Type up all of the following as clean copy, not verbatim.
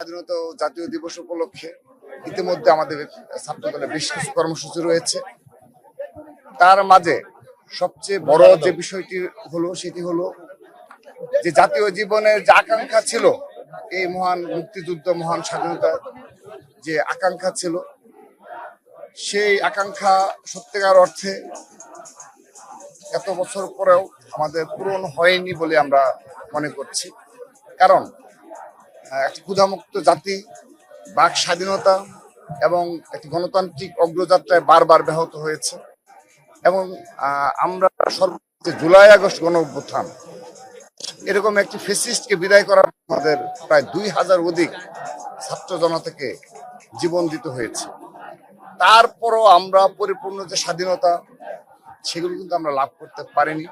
স্বাধীনতা ও জাতীয় দিবস উপলক্ষে ইতিমধ্যে আমাদের ছাত্রদলের বেশ কিছু কর্মসূচি রয়েছে। তার মাঝে সবচেয়ে বড় যে বিষয়টি হলো সেটি হলো যে জাতীয় জীবনের যে আকাঙ্ক্ষা ছিল, এই মহান মুক্তিযুদ্ধ, মহান স্বাধীনতা যে আকাঙ্ক্ষা ছিল, সেই আকাঙ্ক্ষা সত্যিকার অর্থে এত বছর পরেও আমাদের পূরণ হয়নি বলে আমরা মনে করছি। কারণ একটি ক্ষুধামুক্ত জাতি, বাক স্বাধীনতা এবং একটি গণতান্ত্রিক অগ্রযাত্রায় বারবার ব্যাহত হয়েছে। এবং আমরা সর্বোচ্চ জুলাই আগস্ট গণ অভ্যুত্থান, এরকম একটি ফেসিস্টকে বিদায় করার আমাদের প্রায় 2000 অধিক ছাত্র জনতাকে জীবন দিতে হয়েছে। তারপরও আমরা পরিপূর্ণ যে স্বাধীনতা, সেগুলো কিন্তু আমরা লাভ করতে পারিনি।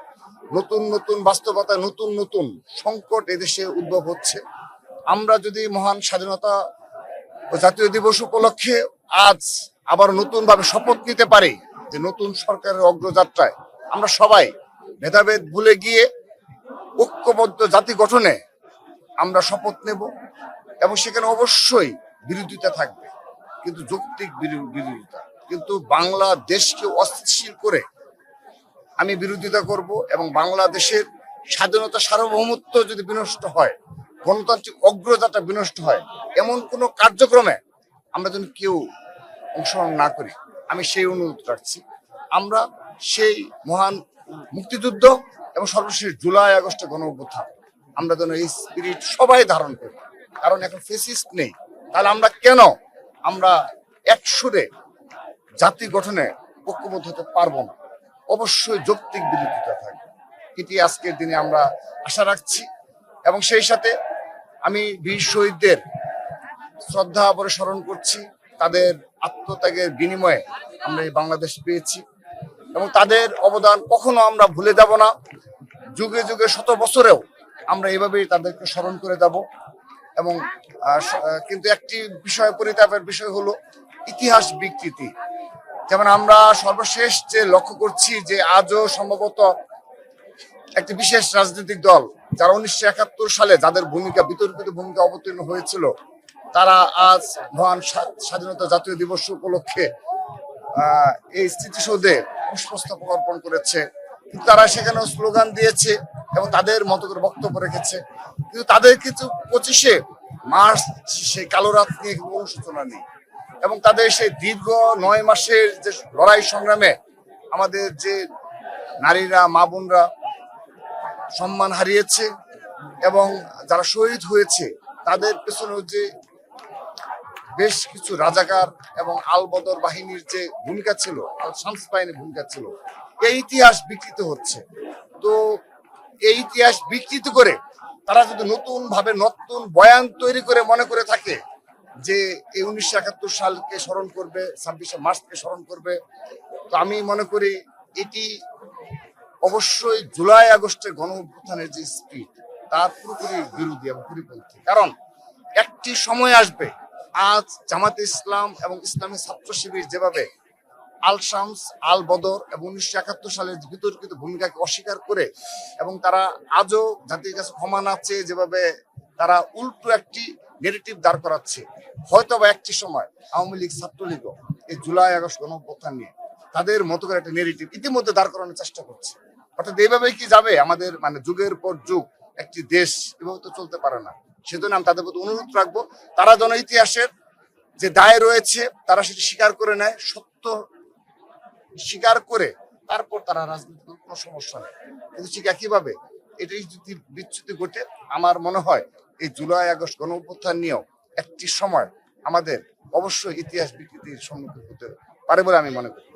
নতুন নতুন বাস্তবতা, নতুন নতুন সংকট এদেশে উদ্ভব হচ্ছে। আমরা যদি মহান স্বাধীনতা ও জাতীয় দিবস উপলক্ষে আজ আবার নতুন ভাবে শপথ নিতে পারি যে নতুন সরকারের অগ্রযাত্রায় আমরা সবাই ভেদাভেদ ভুলে গিয়ে ঐক্যবদ্ধ জাতি গঠনে আমরা শপথ নেব, এবং সেখানে অবশ্যই বিরোধিতা থাকবে, কিন্তু যৌক্তিক বিরোধিতা। কিন্তু বাংলাদেশকে অস্থিতিশীল করে আমি বিরোধিতা করব, এবং বাংলাদেশের স্বাধীনতা, সার্বভৌমত্ব যদি বিনষ্ট হয়, গণতান্ত্রিক অগ্রযাত্রা বিনষ্ট হয়, এমন কোনো কার্যক্রমে আমরা যেন কেউ অংশগ্রহণ না করি, আমি সেই অনুরোধ রাখছি। আমরা সেই মহান মুক্তিযুদ্ধ এবং সর্বশেষ জুলাই আগস্টে গণ অভ্যুত্থান, আমরা যেন এই স্পিরিট সবাই ধারণ করি। কারণ এখন ফেসিস্ট নেই, তাহলে আমরা কেন আমরা এক সুরে জাতি গঠনে ঐক্যবদ্ধ হতে পারবো না? অবশ্যই যৌক্তিক বিরোধিতা থাকবে, এটি আজকের দিনে আমরা আশা রাখছি। এবং সেই সাথে আমি বীর শহীদদের শ্রদ্ধা ভরে স্মরণ করছি। তাদের আত্মত্যাগের বিনিময়ে আমরা এই বাংলাদেশ পেয়েছি, এবং তাদের অবদান কখনো আমরা ভুলে যাব না। যুগে যুগে, শত বছরেও আমরা এভাবেই তাদেরকে স্মরণ করে যাব। এবং কিন্তু একটি বিষয়, পরিতাপের বিষয় হলো ইতিহাস বিকৃতি। যেমন আমরা সর্বশেষ যে লক্ষ্য করছি যে আজও সম্ভবত একটি বিশেষ রাজনৈতিক দল, যারা 1971 সালে যাদের ভূমিকা, বিতর্কিত ভূমিকা অবতীর্ণ হয়েছিল, তারা আজ মহান স্বাধীনতা জাতীয় দিবস উপলক্ষে এই স্মৃতিসৌধে পুষ্পস্তবক অর্পণ করেছে। কিন্তু তারা সেখানে স্লোগান দিয়েছে এবং তাদের মতো করে বক্তব্য রেখেছে, কিন্তু তাদের কিছু 25শে মার্চ সেই কালো রাত নিয়ে কোনো সূচনা নেই। এবং তাদের সেই দীর্ঘ 9 মাসের যে লড়াই সংগ্রামে আমাদের যে নারীরা, মা বোনরা সম্মান হারিয়েছে, এবং যারা শহীদ হয়েছে, তাদের পেছনেও যে বেশ কিছু রাজাকার এবং আল বদর বাহিনীর যে ভূমিকা ছিল, আল শামস বাহিনীর ভূমিকা ছিল, এই ইতিহাস বিকৃত হচ্ছে। তো এই ইতিহাস বিকৃত করে তারা যদি নতুন ভাবে নতুন বয়ান তৈরি করে মনে করে থাকে যে এই 1971 সালকে স্মরণ করবে, 26শে মার্চকে স্মরণ করবে, তো আমি মনে করি এটি অবশ্যই জুলাই আগস্টের গণ অভ্যুত্থানের যে স্পিড, তার পুরোপুরি বিরোধী এবং পরিপন্থী। কারণ একটি সময় আসবে, আজ জামাতে ইসলাম এবং ইসলামী ছাত্র শিবির যেভাবে আল শামস, আল বদর এবং 1971 সালের বিতর্কিত ভূমিকাকে অস্বীকার করে, এবং তারা আজও জাতির কাছে ক্ষমা না চেয়ে যেভাবে তারা উল্টো একটি নেগেটিভ দাঁড় করাচ্ছে, হয়তো বা একটি সময় আওয়ামী লীগ, ছাত্রলীগ এই জুলাই আগস্ট গণ অভ্যুত্থান নিয়ে তাদের মতো করে একটা নেগেটিভ ইতিমধ্যে দাঁড় করানোর চেষ্টা করছে। অর্থাৎ এইভাবে কি যাবে আমাদের, মানে যুগের পর যুগ একটি দেশ এভাবে তো চলতে পারে না। সেজন্য আমি তাদের প্রতি অনুরোধ রাখবো, তারা যেন ইতিহাসের যে দায় রয়েছে তারা সেটি স্বীকার করে নেয়, সত্য স্বীকার করে তারপর তারা রাজনীতি, কোনো সমস্যা নেই। কিন্তু ঠিক একইভাবে এটাই যদি বিচ্যুতি ঘটে, আমার মনে হয় এই জুলাই আগস্ট গণ অভ্যুত্থান নিয়েও একটি সময় আমাদের অবশ্যই ইতিহাস বিকৃতির সম্মুখীন হতে পারে বলে আমি মনে করি।